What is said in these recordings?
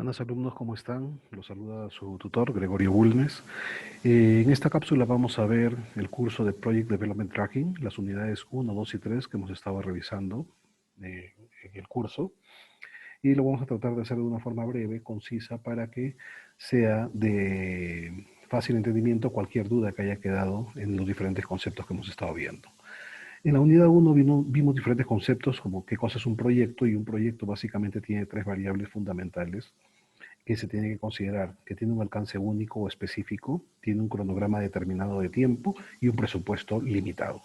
Buenos alumnos, ¿cómo están? Los saluda su tutor, Gregorio Bulnes. En esta cápsula vamos a ver el curso de Project Development Tracking, las unidades 1, 2 y 3 que hemos estado revisando en el curso. Y lo vamos a tratar de hacer de una forma breve, concisa, para que sea de fácil entendimiento cualquier duda que haya quedado en los diferentes conceptos que hemos estado viendo. En la unidad 1 vimos diferentes conceptos como qué cosa es un proyecto, y un proyecto básicamente tiene tres variables fundamentales que se tiene que considerar: que tiene un alcance único o específico, tiene un cronograma determinado de tiempo y un presupuesto limitado.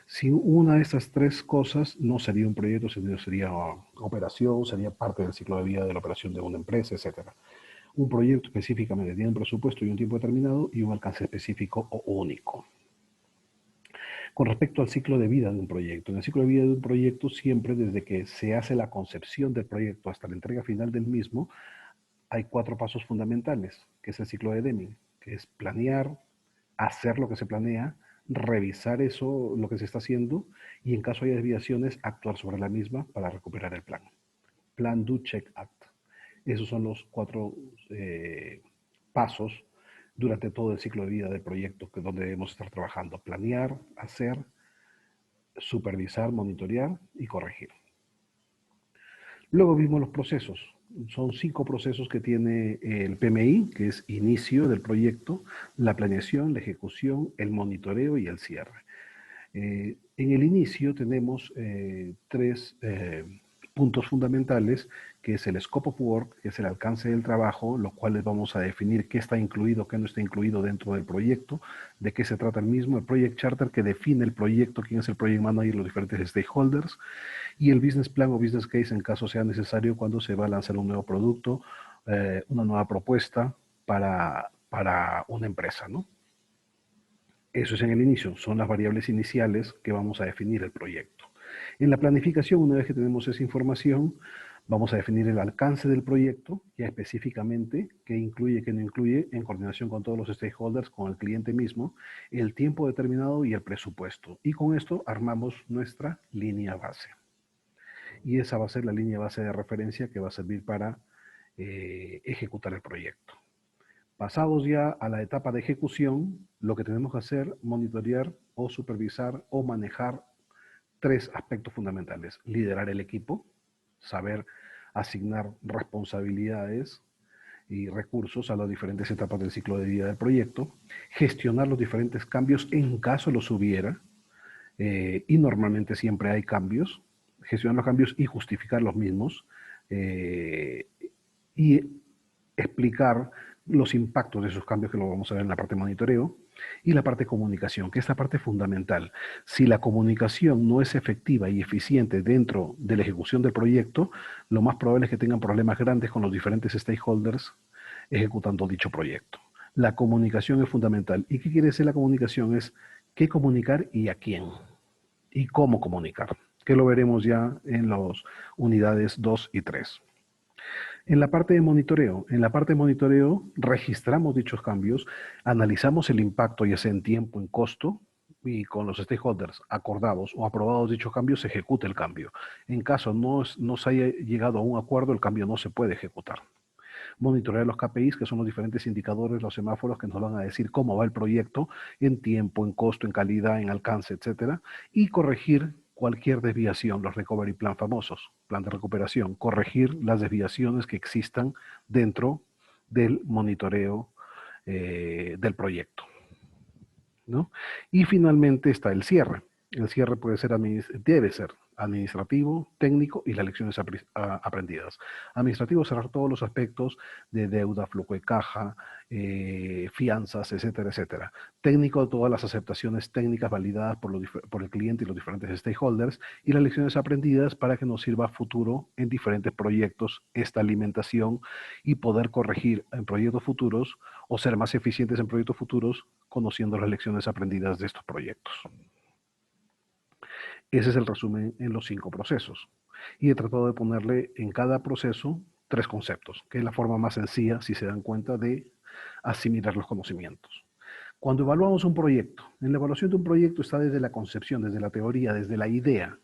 Sin una de estas tres cosas no sería un proyecto, sino sería operación, sería parte del ciclo de vida de la operación de una empresa, etc. Un proyecto específicamente tiene un presupuesto y un tiempo determinado y un alcance específico o único. Con respecto al ciclo de vida de un proyecto, en el ciclo de vida de un proyecto, siempre desde que se hace la concepción del proyecto hasta la entrega final del mismo, hay cuatro pasos fundamentales, que es el ciclo de Deming, que es planear, hacer lo que se planea, revisar eso, lo que se está haciendo, y en caso haya desviaciones, actuar sobre la misma para recuperar el plan. Plan, do, check, act. Esos son los cuatro pasos durante todo el ciclo de vida del proyecto, que es donde debemos estar trabajando: planear, hacer, supervisar, monitorear y corregir. Luego vimos los procesos. Son 5 procesos que tiene el PMI, que es inicio del proyecto, la planeación, la ejecución, el monitoreo y el cierre. En el inicio tenemos tres puntos fundamentales, que es el scope of work, que es el alcance del trabajo, los cuales vamos a definir qué está incluido, qué no está incluido dentro del proyecto, de qué se trata el mismo; el project charter, que define el proyecto, quién es el project manager, los diferentes stakeholders; y el business plan o business case, en caso sea necesario, cuando se va a lanzar un nuevo producto, una nueva propuesta para una empresa, ¿no? Eso es en el inicio, son las variables iniciales que vamos a definir el proyecto. En la planificación, una vez que tenemos esa información, vamos a definir el alcance del proyecto, ya específicamente qué incluye, qué no incluye, en coordinación con todos los stakeholders, con el cliente mismo, el tiempo determinado y el presupuesto. Y con esto armamos nuestra línea base. Y esa va a ser la línea base de referencia que va a servir para ejecutar el proyecto. Pasados ya a la etapa de ejecución, lo que tenemos que hacer: monitorear o supervisar o manejar tres aspectos fundamentales: liderar el equipo, saber asignar responsabilidades y recursos a las diferentes etapas del ciclo de vida del proyecto; gestionar los diferentes cambios en caso los hubiera, y normalmente siempre hay cambios; gestionar los cambios y justificar los mismos, y explicar los impactos de esos cambios, que lo vamos a ver en la parte de monitoreo; y la parte de comunicación, que es esta parte fundamental. Si la comunicación no es efectiva y eficiente dentro de la ejecución del proyecto, lo más probable es que tengan problemas grandes con los diferentes stakeholders ejecutando dicho proyecto. La comunicación es fundamental. ¿Y qué quiere decir la comunicación? Es qué comunicar y a quién, y cómo comunicar, que lo veremos ya en las unidades 2 y 3. En la parte de monitoreo registramos dichos cambios, analizamos el impacto, ya sea en tiempo, en costo, y con los stakeholders acordados o aprobados dichos cambios se ejecuta el cambio. En caso no se haya llegado a un acuerdo, el cambio no se puede ejecutar. Monitorear los KPIs, que son los diferentes indicadores, los semáforos que nos van a decir cómo va el proyecto en tiempo, en costo, en calidad, en alcance, etcétera, y corregir cualquier desviación, los recovery plan famosos, plan de recuperación, corregir las desviaciones que existan dentro del monitoreo del proyecto, ¿no? Y finalmente está el cierre. El cierre debe ser administrativo, técnico y las lecciones aprendidas. Administrativo: cerrar todos los aspectos de deuda, flujo de caja, fianzas, etcétera, etcétera. Técnico: todas las aceptaciones técnicas validadas por el cliente y los diferentes stakeholders. Y las lecciones aprendidas para que nos sirva a futuro en diferentes proyectos esta alimentación, y poder corregir en proyectos futuros o ser más eficientes en proyectos futuros conociendo las lecciones aprendidas de estos proyectos. Ese es el resumen en los 5 procesos. Y he tratado de ponerle en cada proceso 3 conceptos, que es la forma más sencilla, si se dan cuenta, de asimilar los conocimientos. Cuando evaluamos un proyecto, en la evaluación de un proyecto está desde la concepción, desde la teoría, desde la idea,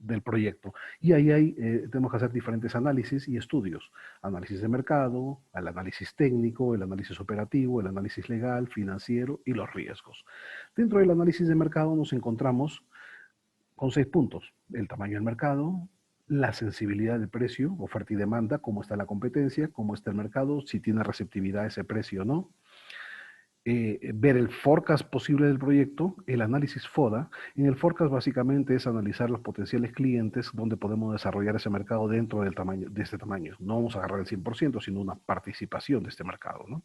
del proyecto. Y ahí tenemos que hacer diferentes análisis y estudios. Análisis de mercado, el análisis técnico, el análisis operativo, el análisis legal, financiero y los riesgos. Dentro del análisis de mercado nos encontramos con 6 puntos. El tamaño del mercado, la sensibilidad del precio, oferta y demanda, cómo está la competencia, cómo está el mercado, si tiene receptividad a ese precio o no, ver el forecast posible del proyecto, el análisis FODA. En el forecast básicamente es analizar los potenciales clientes donde podemos desarrollar ese mercado dentro del tamaño, de este tamaño. No vamos a agarrar el 100%, sino una participación de este mercado, ¿no?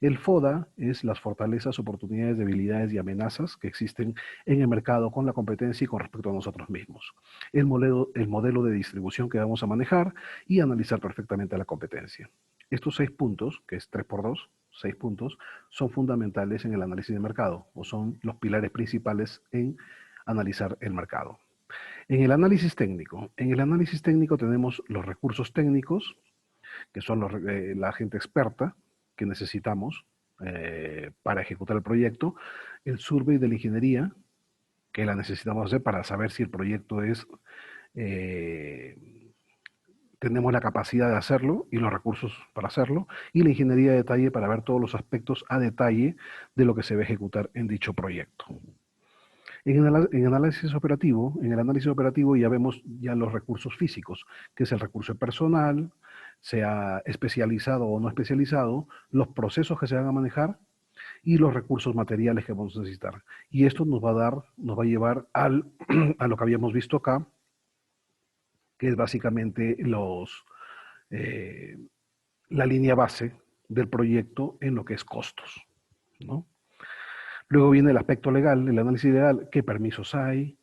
El FODA es las fortalezas, oportunidades, debilidades y amenazas que existen en el mercado con la competencia y con respecto a nosotros mismos. El modelo de distribución que vamos a manejar y analizar perfectamente a la competencia. Estos 6 puntos, que es 3 por 2, 6 puntos, son fundamentales en el análisis de mercado o son los pilares principales en analizar el mercado. En el análisis técnico tenemos los recursos técnicos, que son la gente experta que necesitamos para ejecutar el proyecto, el survey de la ingeniería, que la necesitamos hacer para saber si el proyecto es eh, tenemos la capacidad de hacerlo y los recursos para hacerlo, y la ingeniería de detalle para ver todos los aspectos a detalle de lo que se va a ejecutar en dicho proyecto. En el análisis operativo ya vemos ya los recursos físicos, que es el recurso personal, sea especializado o no especializado, los procesos que se van a manejar y los recursos materiales que vamos a necesitar. Y esto nos va a llevar a lo que habíamos visto acá, que es básicamente eh, la línea base del proyecto en lo que es costos, ¿no? Luego viene el aspecto legal, el análisis legal, qué permisos hay,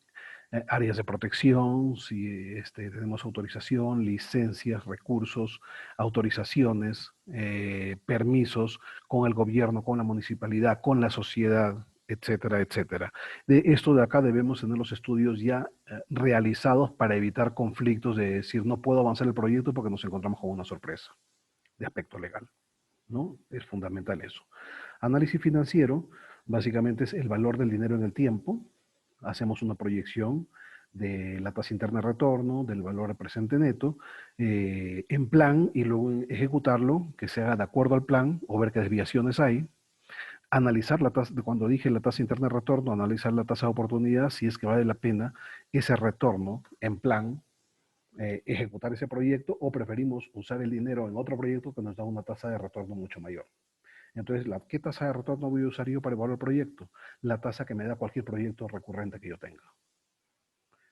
áreas de protección, si tenemos autorización, licencias, recursos, autorizaciones, permisos con el gobierno, con la municipalidad, con la sociedad, etcétera, etcétera. De esto de acá debemos tener los estudios ya realizados para evitar conflictos de decir no puedo avanzar el proyecto porque nos encontramos con una sorpresa de aspecto legal, ¿no? Es fundamental eso. Análisis financiero, básicamente es el valor del dinero en el tiempo. Hacemos una proyección de la tasa interna de retorno, del valor presente neto, en plan y luego ejecutarlo, que se haga de acuerdo al plan o ver qué desviaciones hay. Analizar la tasa, cuando dije la tasa interna de retorno, analizar la tasa de oportunidad, si es que vale la pena ese retorno en plan, ejecutar ese proyecto o preferimos usar el dinero en otro proyecto que nos da una tasa de retorno mucho mayor. Entonces, ¿qué tasa de retorno voy a usar yo para evaluar el proyecto? La tasa que me da cualquier proyecto recurrente que yo tenga.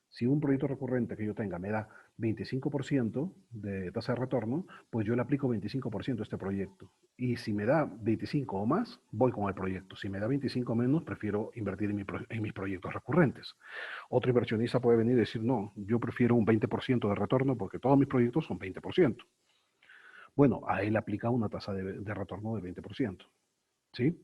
Si un proyecto recurrente que yo tenga me da 25% de tasa de retorno, pues yo le aplico 25% a este proyecto. Y si me da 25 o más, voy con el proyecto. Si me da 25 menos, prefiero invertir en mis proyectos recurrentes. Otro inversionista puede venir y decir, no, yo prefiero un 20% de retorno porque todos mis proyectos son 20%. Bueno, a él aplica una tasa de retorno de 20%. ¿Sí?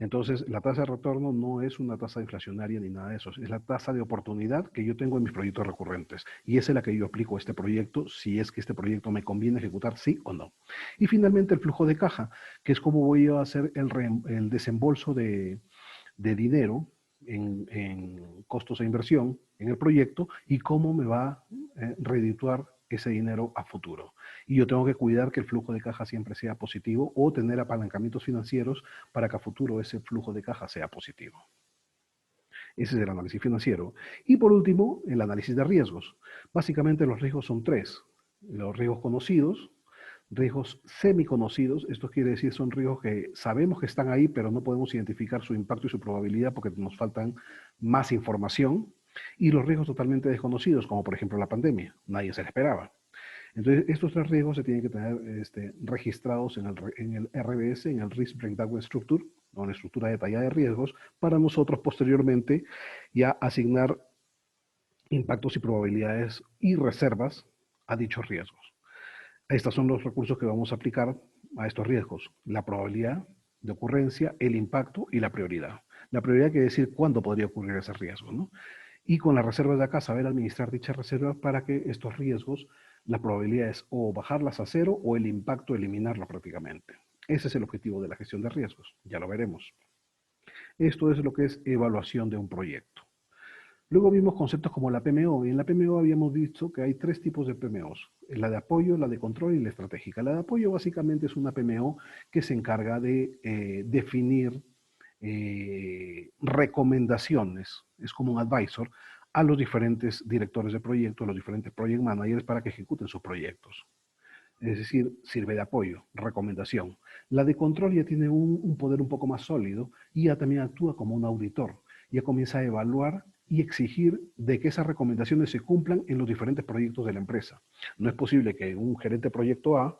Entonces, la tasa de retorno no es una tasa inflacionaria ni nada de eso, es la tasa de oportunidad que yo tengo en mis proyectos recurrentes. Y esa es la que yo aplico a este proyecto, si es que este proyecto me conviene ejecutar, sí o no. Y finalmente, el flujo de caja, que es cómo voy a hacer el desembolso de dinero en costos e inversión en el proyecto y cómo me va a redituar ese dinero a futuro. Y yo tengo que cuidar que el flujo de caja siempre sea positivo o tener apalancamientos financieros para que a futuro ese flujo de caja sea positivo. Ese es el análisis financiero. Y por último, el análisis de riesgos. Básicamente los riesgos son 3. Los riesgos conocidos, riesgos semiconocidos, esto quiere decir son riesgos que sabemos que están ahí, pero no podemos identificar su impacto y su probabilidad porque nos faltan más información, y los riesgos totalmente desconocidos, como por ejemplo la pandemia, nadie se la esperaba. Entonces, estos 3 riesgos se tienen que tener registrados en el RBS, en el Risk Breakdown Structure, o en la estructura detallada de riesgos, para nosotros posteriormente ya asignar impactos y probabilidades y reservas a dichos riesgos. Estos son los recursos que vamos a aplicar a estos riesgos. La probabilidad de ocurrencia, el impacto y la prioridad. La prioridad quiere decir cuándo podría ocurrir ese riesgo, ¿no? Y con las reservas de acá, saber administrar dichas reservas para que estos riesgos, la probabilidad es o bajarlas a cero o el impacto eliminarlo prácticamente. Ese es el objetivo de la gestión de riesgos, ya lo veremos. Esto es lo que es evaluación de un proyecto. Luego vimos conceptos como la PMO, y en la PMO habíamos visto que hay tres tipos de PMOs, la de apoyo, la de control y la estratégica. La de apoyo básicamente es una PMO que se encarga de definir recomendaciones, es como un advisor, a los diferentes directores de proyecto, a los diferentes project managers para que ejecuten sus proyectos. Es decir, sirve de apoyo, recomendación. La de control ya tiene un poder un poco más sólido y ya también actúa como un auditor. Ya comienza a evaluar y exigir de que esas recomendaciones se cumplan en los diferentes proyectos de la empresa. No es posible que un gerente de proyecto A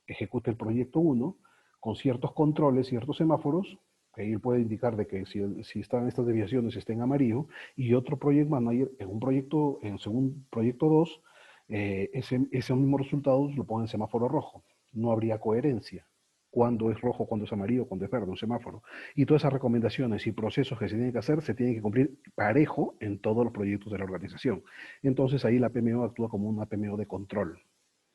ejecute el proyecto 1 con ciertos controles, ciertos semáforos, que ahí puede indicar de que si están estas desviaciones estén en amarillo, y otro project manager en un proyecto, en segundo proyecto 2, ese mismo resultado lo pone en semáforo rojo. No habría coherencia. Cuándo es rojo, cuándo es amarillo, cuándo es verde, un semáforo. Y todas esas recomendaciones y procesos que se tienen que hacer se tienen que cumplir parejo en todos los proyectos de la organización. Entonces ahí la PMO actúa como una PMO de control,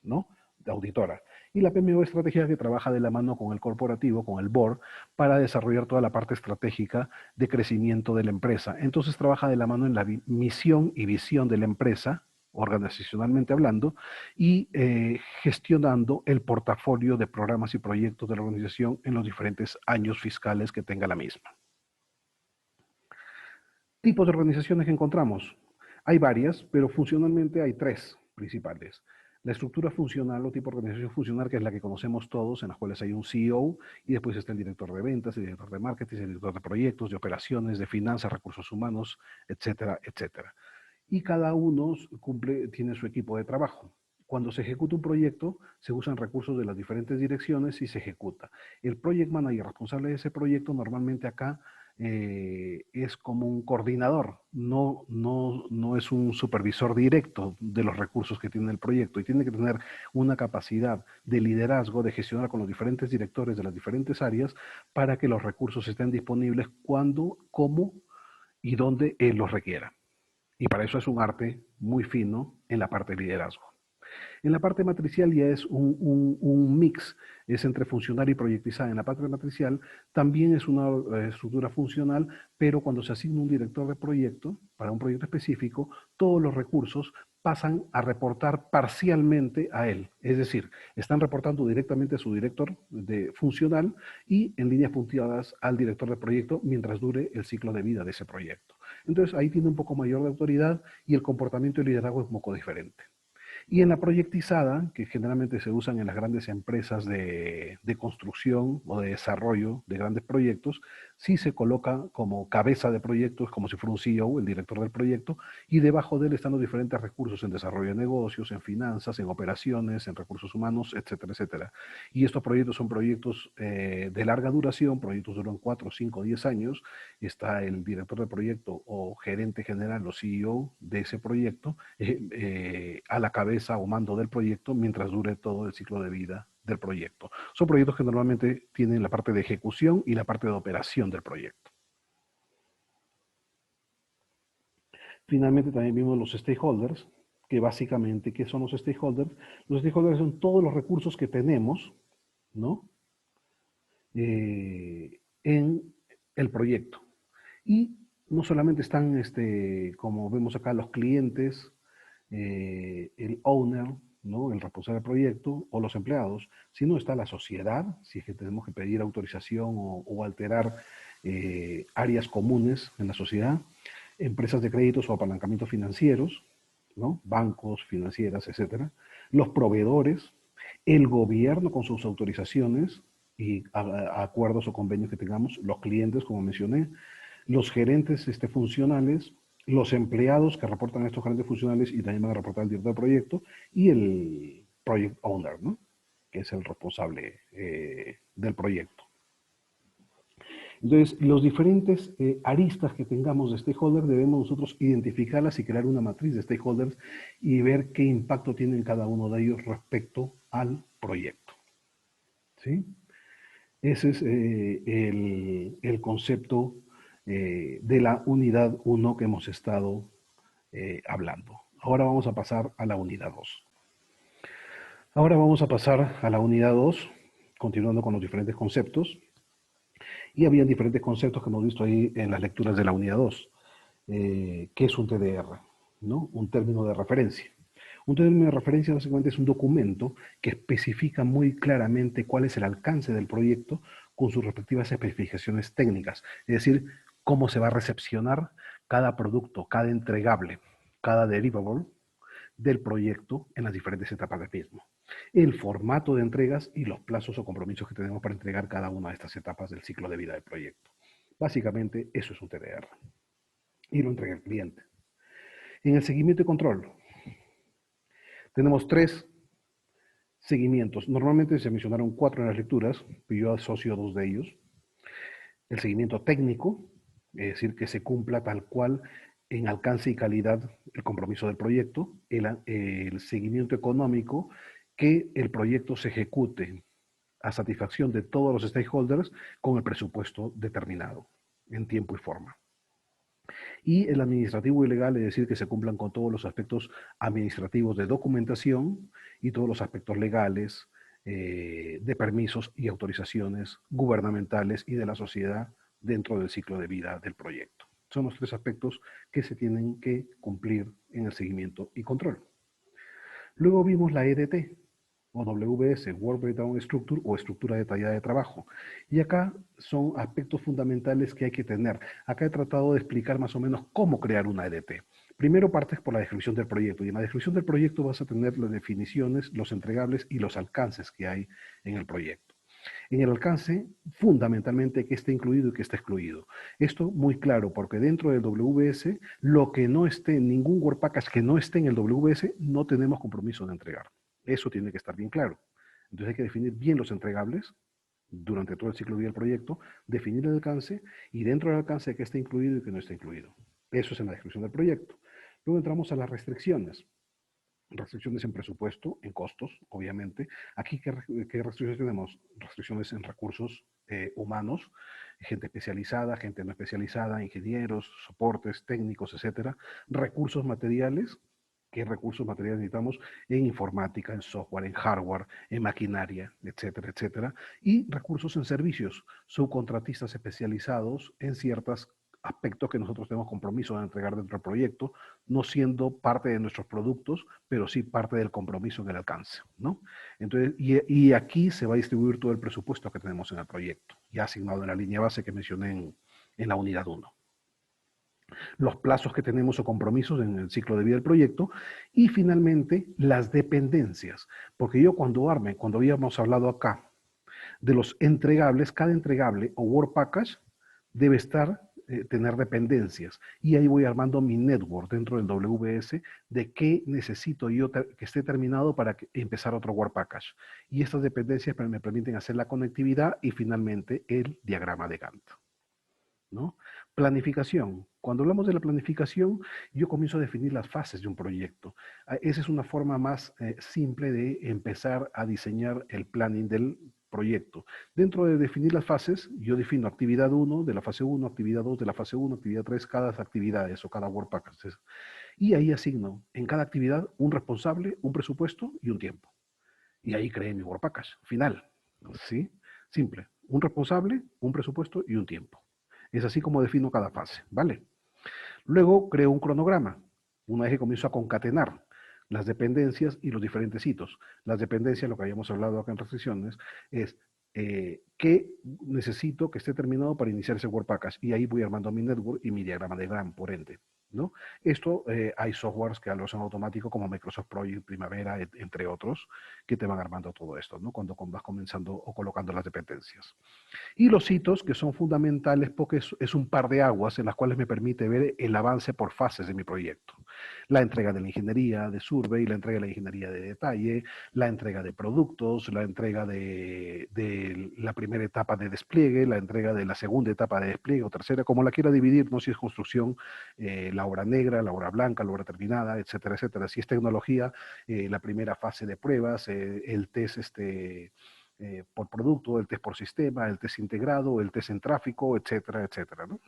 ¿no? De auditora. Y la PMO estratégica que trabaja de la mano con el corporativo, con el board, para desarrollar toda la parte estratégica de crecimiento de la empresa. Entonces trabaja de la mano en la misión y visión de la empresa, organizacionalmente hablando, y gestionando el portafolio de programas y proyectos de la organización en los diferentes años fiscales que tenga la misma. Tipos de organizaciones que encontramos. Hay varias, pero funcionalmente hay tres principales. La estructura funcional o tipo de organización funcional, que es la que conocemos todos, en las cuales hay un CEO y después está el director de ventas, el director de marketing, el director de proyectos, de operaciones, de finanzas, recursos humanos, etcétera, etcétera. Y cada uno tiene su equipo de trabajo. Cuando se ejecuta un proyecto, se usan recursos de las diferentes direcciones y se ejecuta. El project manager responsable de ese proyecto normalmente acá es como un coordinador, no es un supervisor directo de los recursos que tiene el proyecto y tiene que tener una capacidad de liderazgo, de gestionar con los diferentes directores de las diferentes áreas para que los recursos estén disponibles cuando, cómo y dónde él los requiera. Y para eso es un arte muy fino en la parte de liderazgo. En la parte matricial ya es un mix, es entre funcional y proyectizada. En la parte matricial también es una estructura funcional, pero cuando se asigna un director de proyecto para un proyecto específico, todos los recursos pasan a reportar parcialmente a él. Es decir, están reportando directamente a su director de funcional y en líneas punteadas al director de proyecto mientras dure el ciclo de vida de ese proyecto. Entonces ahí tiene un poco mayor de autoridad y el comportamiento de liderazgo es un poco diferente. Y en la proyectizada, que generalmente se usan en las grandes empresas de construcción o de desarrollo de grandes proyectos, sí se coloca como cabeza de proyectos, como si fuera un CEO, el director del proyecto, y debajo de él están los diferentes recursos en desarrollo de negocios, en finanzas, en operaciones, en recursos humanos, etcétera, etcétera. Y estos proyectos son proyectos de larga duración, proyectos duran 4, 5, 10 años. Está el director del proyecto o gerente general o CEO de ese proyecto a la cabeza o mando del proyecto mientras dure todo el ciclo de vida del proyecto. Son proyectos que normalmente tienen la parte de ejecución y la parte de operación del proyecto. Finalmente también vimos los stakeholders, que básicamente, ¿qué son los stakeholders? Los stakeholders son todos los recursos que tenemos, ¿no? En el proyecto. Y no solamente están, como vemos acá, los clientes, el owner, ¿no? El responsable del proyecto o los empleados, sino está la sociedad, si es que tenemos que pedir autorización o alterar áreas comunes en la sociedad, empresas de créditos o apalancamientos financieros, ¿no? Bancos, financieras, etcétera, los proveedores, el gobierno con sus autorizaciones y acuerdos o convenios que tengamos, los clientes, como mencioné, los gerentes funcionales, los empleados que reportan a estos gerentes funcionales y también van a reportar al director del proyecto y el project owner, ¿no? Que es el responsable del proyecto. Entonces, los diferentes aristas que tengamos de stakeholders debemos nosotros identificarlas y crear una matriz de stakeholders y ver qué impacto tienen cada uno de ellos respecto al proyecto. ¿Sí? Ese es el concepto de la unidad 1 que hemos estado hablando. Ahora vamos a pasar a la unidad 2. Ahora vamos a pasar a la unidad 2, continuando con los diferentes conceptos. Y había diferentes conceptos que hemos visto ahí en las lecturas de la unidad 2. ¿Qué es un TDR? ¿No? Un término de referencia. Un término de referencia básicamente es un documento que especifica muy claramente cuál es el alcance del proyecto con sus respectivas especificaciones técnicas, es decir, cómo se va a recepcionar cada producto, cada entregable, cada deliverable del proyecto en las diferentes etapas del mismo, el formato de entregas y los plazos o compromisos que tenemos para entregar cada una de estas etapas del ciclo de vida del proyecto. Básicamente eso es un TDR y lo entrega el cliente. En el seguimiento y control tenemos tres seguimientos. Normalmente se mencionaron cuatro en las lecturas, pero yo asocio dos de ellos. El seguimiento técnico, es decir, que se cumpla tal cual en alcance y calidad el compromiso del proyecto. El seguimiento económico, que el proyecto se ejecute a satisfacción de todos los stakeholders con el presupuesto determinado en tiempo y forma. Y el administrativo y legal, es decir, que se cumplan con todos los aspectos administrativos de documentación y todos los aspectos legales de permisos y autorizaciones gubernamentales y de la sociedad dentro del ciclo de vida del proyecto. Son los tres aspectos que se tienen que cumplir en el seguimiento y control. Luego vimos la EDT, o WS, Work Breakdown Structure, o estructura detallada de trabajo. Y acá son aspectos fundamentales que hay que tener. Acá he tratado de explicar más o menos cómo crear una EDT. Primero partes por la descripción del proyecto, y en la descripción del proyecto vas a tener las definiciones, los entregables y los alcances que hay en el proyecto. En el alcance, fundamentalmente, que esté incluido y que esté excluido. Esto muy claro, porque dentro del WS, lo que no esté en ningún Work Package que no esté en el WS, no tenemos compromiso de entregar. Eso tiene que estar bien claro. Entonces hay que definir bien los entregables durante todo el ciclo de vida del proyecto, definir el alcance y dentro del alcance que esté incluido y que no esté incluido. Eso es en la descripción del proyecto. Luego entramos a las restricciones. Restricciones en presupuesto, en costos, obviamente. Aquí, ¿qué restricciones tenemos? Restricciones en recursos humanos, gente especializada, gente no especializada, ingenieros, soportes, técnicos, etcétera. Recursos materiales, ¿qué recursos materiales necesitamos? En informática, en software, en hardware, en maquinaria, etcétera, etcétera. Y recursos en servicios, subcontratistas especializados en ciertas aspectos que nosotros tenemos compromiso de entregar dentro del proyecto, no siendo parte de nuestros productos, pero sí parte del compromiso en el alcance, ¿no? Entonces, y aquí se va a distribuir todo el presupuesto que tenemos en el proyecto, ya asignado en la línea base que mencioné en la unidad 1. Los plazos que tenemos o compromisos en el ciclo de vida del proyecto y finalmente las dependencias, porque yo cuando habíamos hablado acá de los entregables, cada entregable o Work Package debe tener dependencias. Y ahí voy armando mi network dentro del WS de qué necesito yo que esté terminado para empezar otro Work Package. Y estas dependencias me permiten hacer la conectividad y finalmente el diagrama de Gantt, ¿no? Planificación. Cuando hablamos de la planificación, yo comienzo a definir las fases de un proyecto. Esa es una forma más simple de empezar a diseñar el planning del proyecto. Dentro de definir las fases, yo defino actividad 1 de la fase 1, actividad 2 de la fase 1, actividad 3, cada actividad o cada work package. Y ahí asigno en cada actividad un responsable, un presupuesto y un tiempo. Y ahí creé mi work package final. ¿Sí? Simple. Un responsable, un presupuesto y un tiempo. Es así como defino cada fase, ¿vale? Luego creo un cronograma, una vez que comienzo a concatenar las dependencias y los diferentes hitos. Las dependencias, lo que habíamos hablado acá en restricciones, es qué necesito que esté terminado para iniciar ese Work Package. Y ahí voy armando mi network y mi diagrama de Gantt, por ende, ¿no? Esto hay softwares que lo hacen automático como Microsoft Project, Primavera, entre otros, que te van armando todo esto, ¿no? Cuando vas comenzando o colocando las dependencias. Y los hitos que son fundamentales porque es un par de aguas en las cuales me permite ver el avance por fases de mi proyecto. La entrega de la ingeniería de survey, la entrega de la ingeniería de detalle, la entrega de productos, la entrega de la primera etapa de despliegue, la entrega de la segunda etapa de despliegue o tercera, como la quiera dividir, no si es construcción, la obra negra, la obra blanca, la obra terminada, etcétera, etcétera. Si es tecnología, la primera fase de pruebas, el test por producto, el test por sistema, el test integrado, el test en tráfico, etcétera, etcétera, ¿no?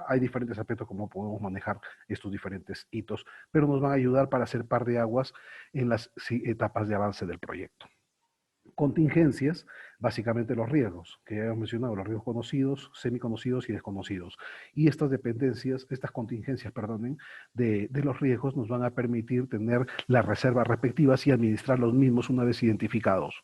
Hay diferentes aspectos como podemos manejar estos diferentes hitos, pero nos van a ayudar para hacer par de aguas en las etapas de avance del proyecto. Contingencias, básicamente los riesgos, que ya hemos mencionado, los riesgos conocidos, semiconocidos y desconocidos. Y estas dependencias, estas contingencias, perdonen, de los riesgos nos van a permitir tener las reservas respectivas y administrar los mismos una vez identificados.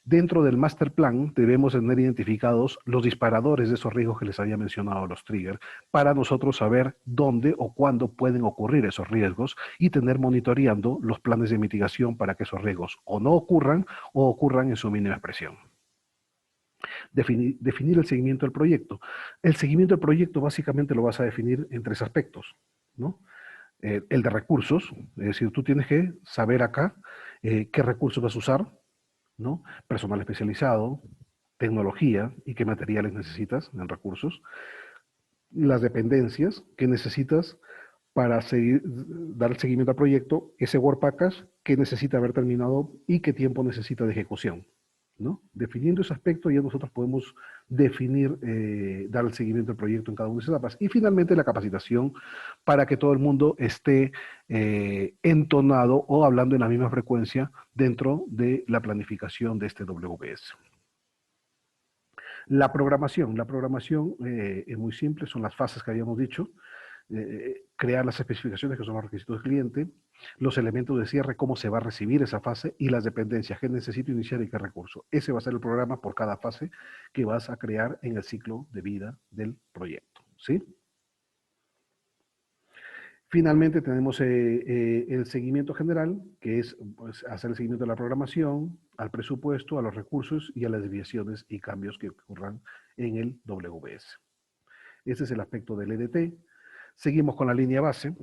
Dentro del master plan debemos tener identificados los disparadores de esos riesgos que les había mencionado, los triggers, para nosotros saber dónde o cuándo pueden ocurrir esos riesgos y tener monitoreando los planes de mitigación para que esos riesgos o no ocurran o ocurran en su mínima expresión. Definir el seguimiento del proyecto. El seguimiento del proyecto básicamente lo vas a definir en 3 aspectos, ¿no? El de recursos, es decir, tú tienes que saber acá qué recursos vas a usar, ¿no? Personal especializado, tecnología y qué materiales necesitas en recursos, las dependencias que necesitas para dar el seguimiento al proyecto, ese work package que necesita haber terminado y qué tiempo necesita de ejecución, ¿no? Definiendo ese aspecto ya nosotros podemos definir, dar el seguimiento al proyecto en cada una de esas etapas. Y finalmente la capacitación para que todo el mundo esté entonado o hablando en la misma frecuencia dentro de la planificación de este WBS. La programación es muy simple, son las fases que habíamos dicho. Crear las especificaciones que son los requisitos del cliente, los elementos de cierre, cómo se va a recibir esa fase y las dependencias, qué necesito iniciar y qué recurso. Ese va a ser el programa por cada fase que vas a crear en el ciclo de vida del proyecto, ¿sí? Finalmente tenemos el seguimiento general, que es pues, hacer el seguimiento de la programación, al presupuesto, a los recursos y a las desviaciones y cambios que ocurran en el WBS. Ese es el aspecto del EDT. Seguimos con la línea base.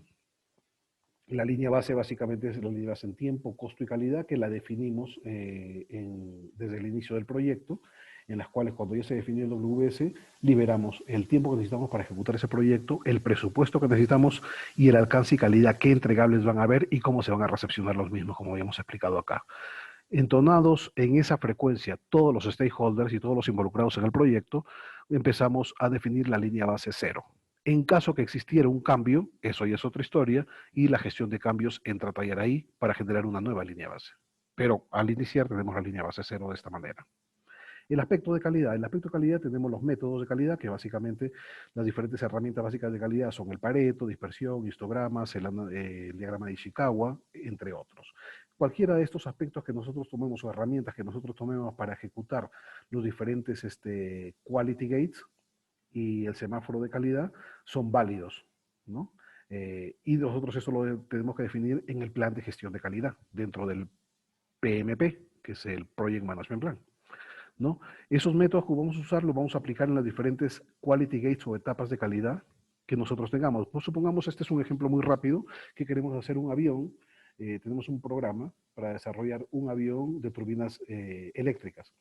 La línea base básicamente es la línea base en tiempo, costo y calidad, que la definimos desde el inicio del proyecto, en las cuales cuando ya se definió el WBS, liberamos el tiempo que necesitamos para ejecutar ese proyecto, el presupuesto que necesitamos y el alcance y calidad, qué entregables van a haber y cómo se van a recepcionar los mismos, como habíamos explicado acá. Entonados en esa frecuencia todos los stakeholders y todos los involucrados en el proyecto, empezamos a definir la línea base 0. En caso que existiera un cambio, eso ya es otra historia, y la gestión de cambios entra a tallar ahí para generar una nueva línea base. Pero al iniciar tenemos la línea base 0 de esta manera. El aspecto de calidad. En el aspecto de calidad tenemos los métodos de calidad, que básicamente las diferentes herramientas básicas de calidad son el Pareto, dispersión, histogramas, el diagrama de Ishikawa, entre otros. Cualquiera de estos aspectos que nosotros tomemos o herramientas que nosotros tomemos para ejecutar los diferentes quality gates y el semáforo de calidad son válidos, ¿no? Y nosotros eso lo tenemos que definir en el plan de gestión de calidad, dentro del PMP, que es el Project Management Plan, ¿no? Esos métodos que vamos a usar los vamos a aplicar en las diferentes quality gates o etapas de calidad que nosotros tengamos. Pues supongamos, este es un ejemplo muy rápido, que queremos hacer un avión, tenemos un programa para desarrollar un avión de turbinas eléctricas.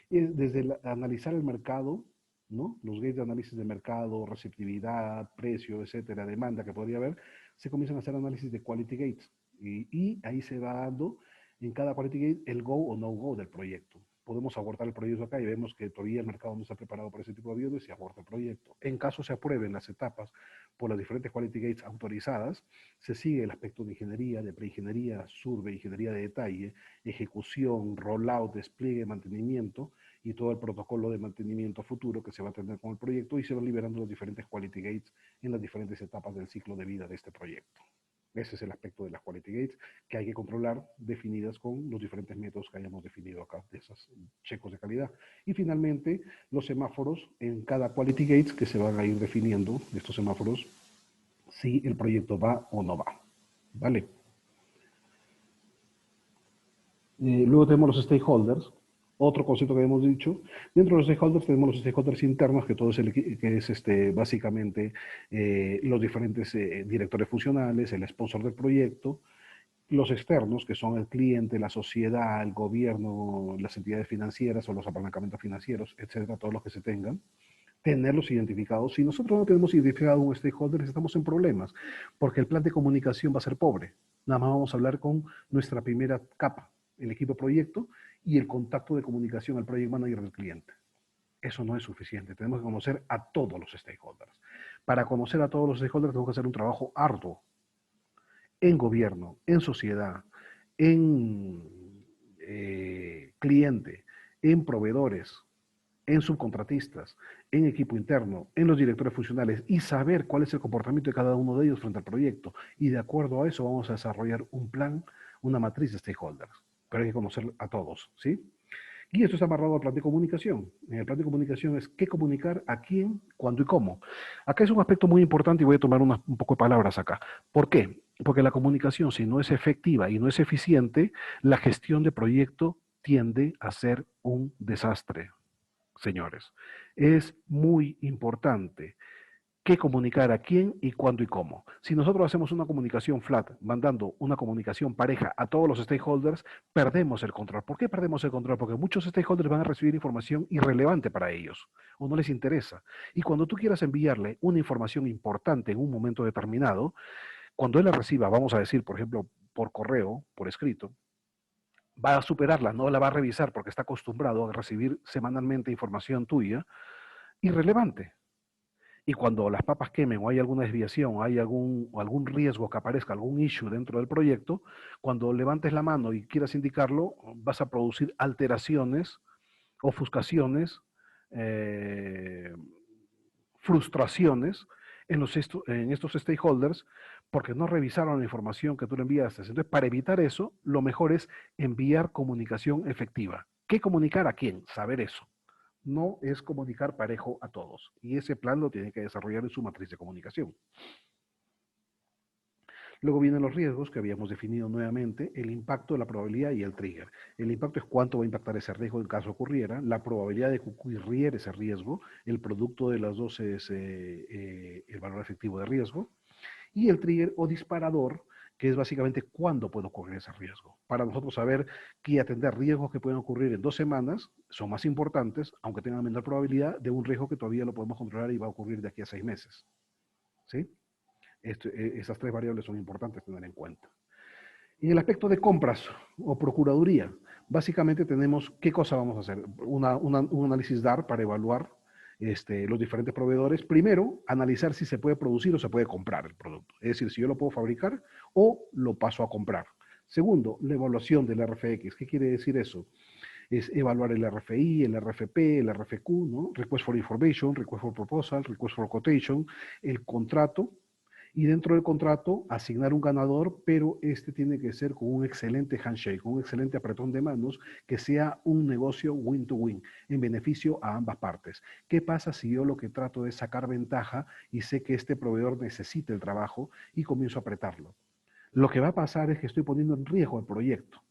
Desde analizar el mercado, ¿no? Los gates de análisis de mercado, receptividad, precio, etcétera, demanda que podría haber, se comienzan a hacer análisis de quality gates. Y ahí se va dando en cada quality gate el go o no go del proyecto. Podemos abortar el proyecto acá y vemos que todavía el mercado no está preparado para ese tipo de aviones y se aborta el proyecto. En caso se aprueben las etapas por las diferentes quality gates autorizadas, se sigue el aspecto de ingeniería, de preingeniería, survey, ingeniería de detalle, ejecución, rollout, despliegue, mantenimiento y todo el protocolo de mantenimiento futuro que se va a tener con el proyecto y se van liberando los diferentes quality gates en las diferentes etapas del ciclo de vida de este proyecto. Ese es el aspecto de las quality gates que hay que controlar, definidas con los diferentes métodos que hayamos definido acá, de esos checos de calidad. Y finalmente, los semáforos en cada quality gates que se van a ir definiendo, estos semáforos, si el proyecto va o no va. ¿Vale? Luego tenemos los stakeholders, otro concepto que hemos dicho. Dentro de los stakeholders tenemos los stakeholders internos, que todo es, básicamente los diferentes directores funcionales, el sponsor del proyecto. Los externos, que son el cliente, la sociedad, el gobierno, las entidades financieras o los apalancamientos financieros, etcétera, todos los que se tengan. Tenerlos identificados. Si nosotros no tenemos identificado un stakeholder, estamos en problemas, porque el plan de comunicación va a ser pobre. Nada más vamos a hablar con nuestra primera capa, el equipo proyecto y el contacto de comunicación al project manager del cliente. Eso no es suficiente. Tenemos que conocer a todos los stakeholders. Para conocer a todos los stakeholders tenemos que hacer un trabajo arduo en gobierno, en sociedad, en cliente, en proveedores, en subcontratistas, en equipo interno, en los directores funcionales y saber cuál es el comportamiento de cada uno de ellos frente al proyecto. Y de acuerdo a eso vamos a desarrollar un plan, una matriz de stakeholders. Pero hay que conocer a todos, ¿sí? Y esto está amarrado al plan de comunicación. En el plan de comunicación es qué comunicar, a quién, cuándo y cómo. Acá es un aspecto muy importante y voy a tomar un poco de palabras acá. ¿Por qué? Porque la comunicación, si no es efectiva y no es eficiente, la gestión de proyecto tiende a ser un desastre, señores. Es muy importante qué comunicar a quién y cuándo y cómo. Si nosotros hacemos una comunicación flat, mandando una comunicación pareja a todos los stakeholders, perdemos el control. ¿Por qué perdemos el control? Porque muchos stakeholders van a recibir información irrelevante para ellos o no les interesa. Y cuando tú quieras enviarle una información importante en un momento determinado, cuando él la reciba, vamos a decir, por ejemplo, por correo, por escrito, va a superarla, no la va a revisar porque está acostumbrado a recibir semanalmente información tuya irrelevante. Y cuando las papas quemen o hay alguna desviación, hay algún riesgo que aparezca, algún issue dentro del proyecto, cuando levantes la mano y quieras indicarlo, vas a producir alteraciones, ofuscaciones, eh, frustraciones en estos stakeholders porque no revisaron la información que tú le enviaste. Entonces, para evitar eso, lo mejor es enviar comunicación efectiva. ¿Qué comunicar a quién? Saber eso. No es comunicar parejo a todos. Y ese plan lo tiene que desarrollar en su matriz de comunicación. Luego vienen los riesgos que habíamos definido nuevamente, el impacto, la probabilidad y el trigger. El impacto es cuánto va a impactar ese riesgo en caso ocurriera, la probabilidad de que ocurriera ese riesgo, el producto de las dos es el valor efectivo de riesgo, y el trigger o disparador, que es básicamente cuándo puede ocurrir ese riesgo. Para nosotros saber que atender riesgos que pueden ocurrir en 2 semanas son más importantes, aunque tengan menor probabilidad, de un riesgo que todavía lo podemos controlar y va a ocurrir de aquí a 6 meses. ¿Sí? Esas 3 variables son importantes tener en cuenta. En el aspecto de compras o procuraduría, básicamente tenemos qué cosa vamos a hacer. Un análisis DAR para evaluar los diferentes proveedores. Primero, analizar si se puede producir o se puede comprar el producto. Es decir, si yo lo puedo fabricar o lo paso a comprar. Segundo, la evaluación del RFX. ¿Qué quiere decir eso? Es evaluar el RFI, el RFP, el RFQ, ¿no? Request for Information, Request for Proposal, Request for Quotation, el contrato, y dentro del contrato asignar un ganador, pero este tiene que ser con un excelente handshake, con un excelente apretón de manos, que sea un negocio win-to-win, en beneficio a ambas partes. ¿Qué pasa si yo lo que trato es sacar ventaja y sé que este proveedor necesita el trabajo y comienzo a apretarlo? Lo que va a pasar es que estoy poniendo en riesgo el proyecto.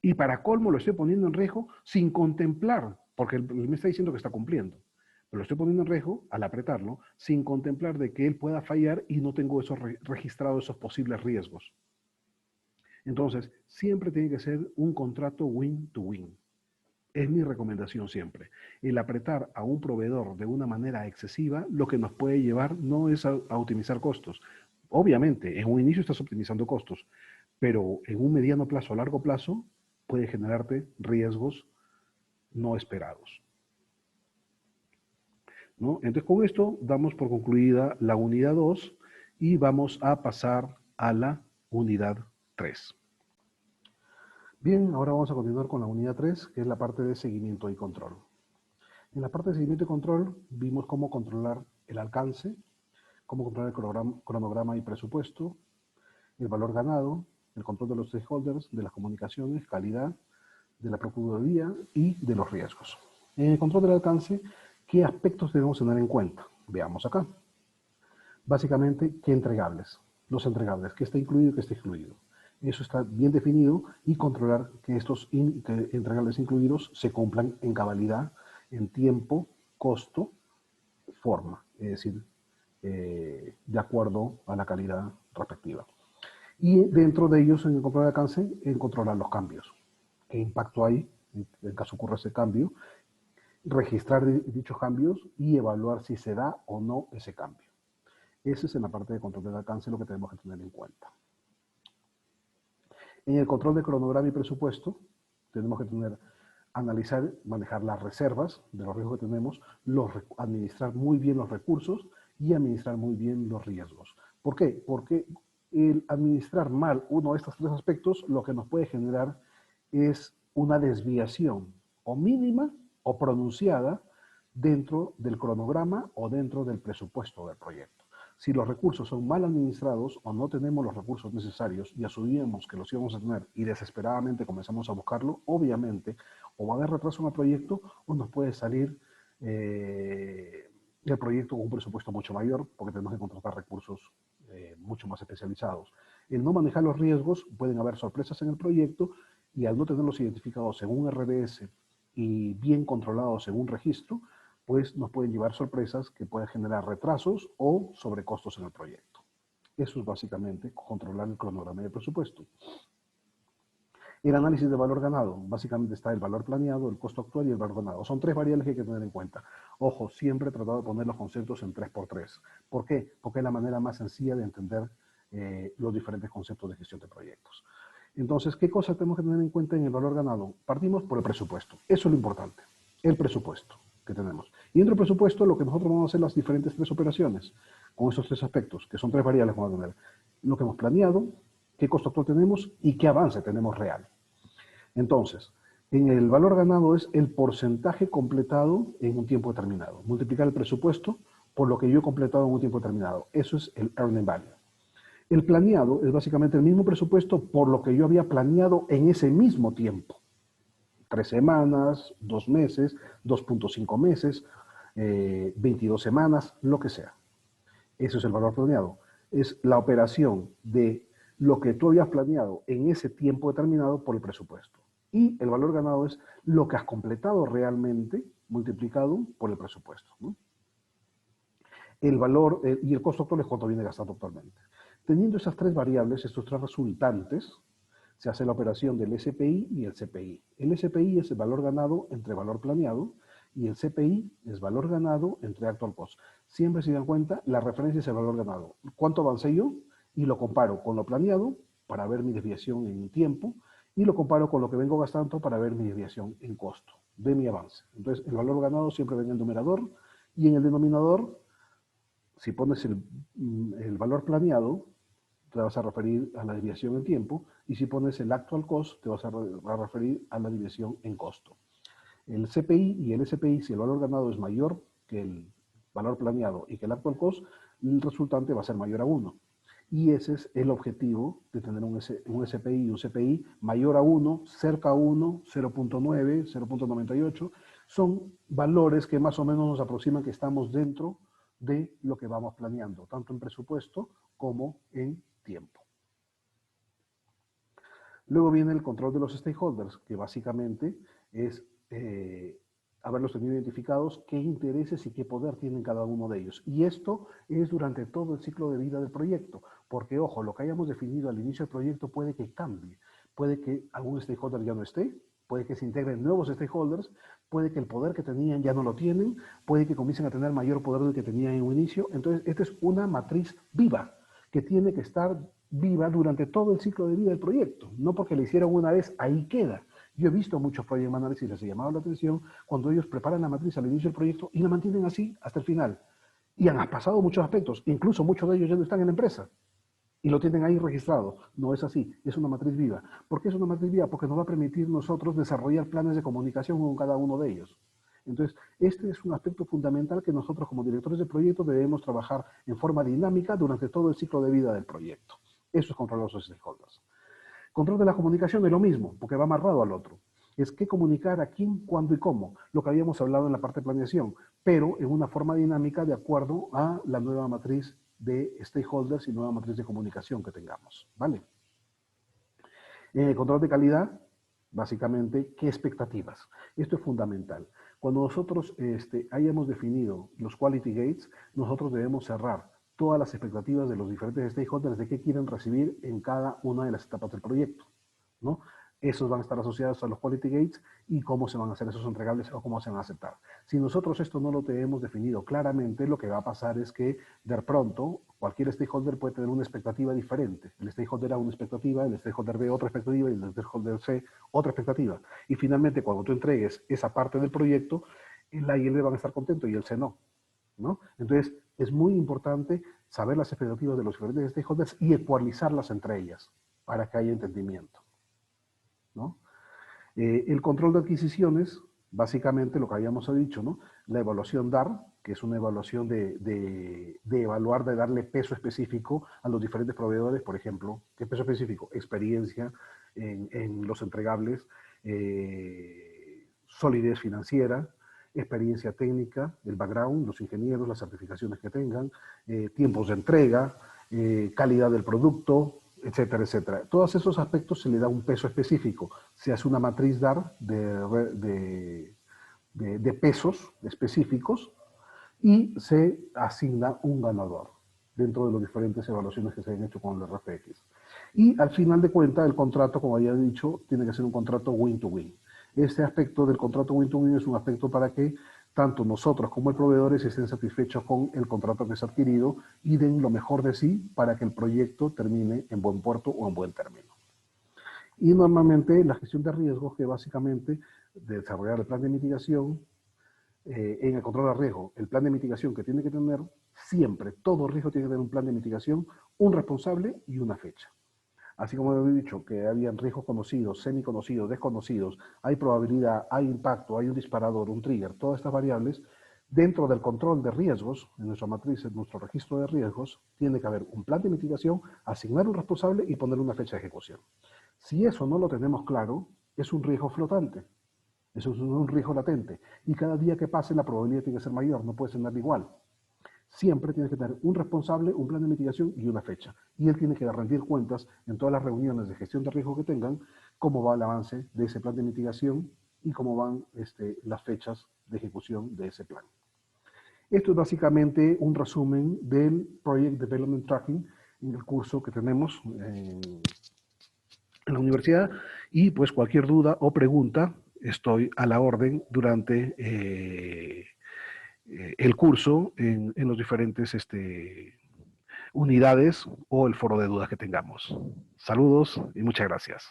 Y para colmo lo estoy poniendo en riesgo sin contemplar, porque él me está diciendo que está cumpliendo. Pero lo estoy poniendo en riesgo al apretarlo, sin contemplar de que él pueda fallar y no tengo registrados esos posibles riesgos. Entonces, siempre tiene que ser un contrato win-to-win. Es mi recomendación siempre. El apretar a un proveedor de una manera excesiva, lo que nos puede llevar no es a optimizar costos. Obviamente, en un inicio estás optimizando costos, pero en un mediano plazo o largo plazo puede generarte riesgos no esperados, ¿no? Entonces, con esto damos por concluida la unidad 2 y vamos a pasar a la unidad 3. Bien, ahora vamos a continuar con la unidad 3, que es la parte de seguimiento y control. En la parte de seguimiento y control vimos cómo controlar el alcance, cómo controlar el cronograma y presupuesto, el valor ganado, el control de los stakeholders, de las comunicaciones, calidad, de la procuraduría y de los riesgos. En el control del alcance, ¿qué aspectos debemos tener en cuenta? Veamos acá. Básicamente, ¿qué entregables? Los entregables, ¿qué está incluido y qué está excluido? Eso está bien definido y controlar que estos entregables incluidos se cumplan en cabalidad, en tiempo, costo, forma, es decir, de acuerdo a la calidad respectiva. Y dentro de ellos, en el control de alcance, en controlar los cambios. ¿Qué impacto hay en caso ocurra ese cambio? Registrar dichos cambios y evaluar si se da o no ese cambio. Ese es en la parte de control del alcance lo que tenemos que tener en cuenta. En el control de cronograma y presupuesto, tenemos que analizar, manejar las reservas de los riesgos que tenemos, administrar muy bien los recursos y administrar muy bien los riesgos. ¿Por qué? Porque el administrar mal uno de estos 3 aspectos lo que nos puede generar es una desviación o mínima o pronunciada dentro del cronograma o dentro del presupuesto del proyecto. Si los recursos son mal administrados o no tenemos los recursos necesarios y asumimos que los íbamos a tener y desesperadamente comenzamos a buscarlo, obviamente o va a haber retraso en el proyecto o nos puede salir el proyecto con un presupuesto mucho mayor porque tenemos que contratar recursos mucho más especializados. El no manejar los riesgos, pueden haber sorpresas en el proyecto y al no tenerlos identificados en un RDS y bien controlados en un registro, pues nos pueden llevar sorpresas que pueden generar retrasos o sobrecostos en el proyecto. Eso es básicamente controlar el cronograma de presupuesto. El análisis de valor ganado, básicamente está el valor planeado, el costo actual y el valor ganado. Son tres variables que hay que tener en cuenta. Ojo, siempre he tratado de poner los conceptos en 3x3. ¿Por qué? Porque es la manera más sencilla de entender los diferentes conceptos de gestión de proyectos. Entonces, ¿qué cosas tenemos que tener en cuenta en el valor ganado? Partimos por el presupuesto. Eso es lo importante, el presupuesto que tenemos. Y dentro del presupuesto, lo que nosotros vamos a hacer las diferentes tres operaciones, con esos tres aspectos, que son tres variables que vamos a tener. Lo que hemos planeado, qué costo actual tenemos y qué avance tenemos real. Entonces, en el valor ganado es el porcentaje completado en un tiempo determinado. Multiplicar el presupuesto por lo que yo he completado en un tiempo determinado. Eso es el earning value. El planeado es básicamente el mismo presupuesto por lo que yo había planeado en ese mismo tiempo. 3 semanas, 2 meses, 2.5 meses, 22 semanas, lo que sea. Eso es el valor planeado. Es la operación de lo que tú habías planeado en ese tiempo determinado por el presupuesto. Y el valor ganado es lo que has completado realmente multiplicado por el presupuesto, ¿no? El valor y el costo actual es cuánto viene gastando actualmente. Teniendo esas tres variables, estos tres resultantes, se hace la operación del SPI y el CPI. El SPI es el valor ganado entre valor planeado y el CPI es valor ganado entre actual cost. Siempre se dan cuenta, la referencia es el valor ganado. ¿Cuánto avancé yo? Y lo comparo con lo planeado para ver mi desviación en tiempo y lo comparo con lo que vengo gastando para ver mi desviación en costo de mi avance. Entonces, el valor ganado siempre va en el numerador y en el denominador, si pones el valor planeado, te vas a referir a la desviación en tiempo, y si pones el actual cost, te vas a referir a la desviación en costo. El CPI y el SPI, si el valor ganado es mayor que el valor planeado y que el actual cost, el resultante va a ser mayor a 1. Y ese es el objetivo de tener un SPI y un CPI mayor a 1, cerca a 1, 0.9, 0.98. Son valores que más o menos nos aproximan que estamos dentro de lo que vamos planeando, tanto en presupuesto como en tiempo. Luego viene el control de los stakeholders, que básicamente es haberlos tenido identificados, qué intereses y qué poder tienen cada uno de ellos. Y esto es durante todo el ciclo de vida del proyecto, porque, ojo, lo que hayamos definido al inicio del proyecto puede que cambie, puede que algún stakeholder ya no esté, puede que se integren nuevos stakeholders, puede que el poder que tenían ya no lo tienen, puede que comiencen a tener mayor poder del que tenían en un inicio. Entonces, esta es una matriz viva, que tiene que estar viva durante todo el ciclo de vida del proyecto. No porque le hicieron una vez, ahí queda. Yo he visto muchos project managers y les he llamado la atención cuando ellos preparan la matriz al inicio del proyecto y la mantienen así hasta el final. Y han pasado muchos aspectos, incluso muchos de ellos ya no están en la empresa y lo tienen ahí registrado. No es así, es una matriz viva. ¿Por qué es una matriz viva? Porque nos va a permitir nosotros desarrollar planes de comunicación con cada uno de ellos. Entonces, este es un aspecto fundamental que nosotros como directores de proyecto debemos trabajar en forma dinámica durante todo el ciclo de vida del proyecto. Eso es controlar los stakeholders. Control de la comunicación es lo mismo, porque va amarrado al otro. Es qué comunicar a quién, cuándo y cómo, lo que habíamos hablado en la parte de planeación, pero en una forma dinámica de acuerdo a la nueva matriz de stakeholders y nueva matriz de comunicación que tengamos, ¿vale? Control de calidad, básicamente, ¿qué expectativas? Esto es fundamental. Cuando nosotros hayamos definido los quality gates, nosotros debemos cerrar todas las expectativas de los diferentes stakeholders de qué quieren recibir en cada una de las etapas del proyecto, ¿no? Esos van a estar asociados a los quality gates y cómo se van a hacer esos entregables o cómo se van a aceptar. Si nosotros esto no lo tenemos definido claramente, lo que va a pasar es que de pronto cualquier stakeholder puede tener una expectativa diferente. El stakeholder A una expectativa, el stakeholder B otra expectativa y el stakeholder C otra expectativa. Y finalmente cuando tú entregues esa parte del proyecto, el A y el B van a estar contentos y el C no, ¿no? Entonces es muy importante saber las expectativas de los diferentes stakeholders y ecualizarlas entre ellas para que haya entendimiento, ¿no? El control de adquisiciones Básicamente lo que habíamos dicho, ¿no? La evaluación DAR, que es una evaluación de evaluar, de darle peso específico a los diferentes proveedores, por ejemplo, ¿qué peso específico? Experiencia en los entregables, solidez financiera, experiencia técnica, el background, los ingenieros, las certificaciones que tengan, tiempos de entrega, calidad del producto, etcétera, etcétera. Todos esos aspectos se le da un peso específico. Se hace una matriz DAR de pesos específicos y se asigna un ganador dentro de las diferentes evaluaciones que se han hecho con el RFX. Y al final de cuentas, el contrato, como había dicho, tiene que ser un contrato win-to-win. Este aspecto del contrato win-to-win es un aspecto para que tanto nosotros como el proveedor estén satisfechos con el contrato que se ha adquirido y den lo mejor de sí para que el proyecto termine en buen puerto o en buen término. Y normalmente la gestión de riesgos, que básicamente desarrollar el plan de mitigación, en el control de riesgo, el plan de mitigación que tiene que tener siempre, todo riesgo tiene que tener un plan de mitigación, un responsable y una fecha. Así como he dicho que habían riesgos conocidos, semiconocidos, desconocidos, hay probabilidad, hay impacto, hay un disparador, un trigger, todas estas variables, dentro del control de riesgos, en nuestra matriz, en nuestro registro de riesgos, tiene que haber un plan de mitigación, asignar un responsable y poner una fecha de ejecución. Si eso no lo tenemos claro, es un riesgo flotante, eso es un riesgo latente. Y cada día que pase la probabilidad tiene que ser mayor, no puede ser nada igual. Siempre tiene que tener un responsable, un plan de mitigación y una fecha. Y él tiene que rendir cuentas en todas las reuniones de gestión de riesgo que tengan, cómo va el avance de ese plan de mitigación y cómo van las fechas de ejecución de ese plan. Esto es básicamente un resumen del Project Development Tracking en el curso que tenemos en la universidad, y pues cualquier duda o pregunta estoy a la orden durante el curso en los diferentes unidades o el foro de dudas que tengamos. Saludos y muchas gracias.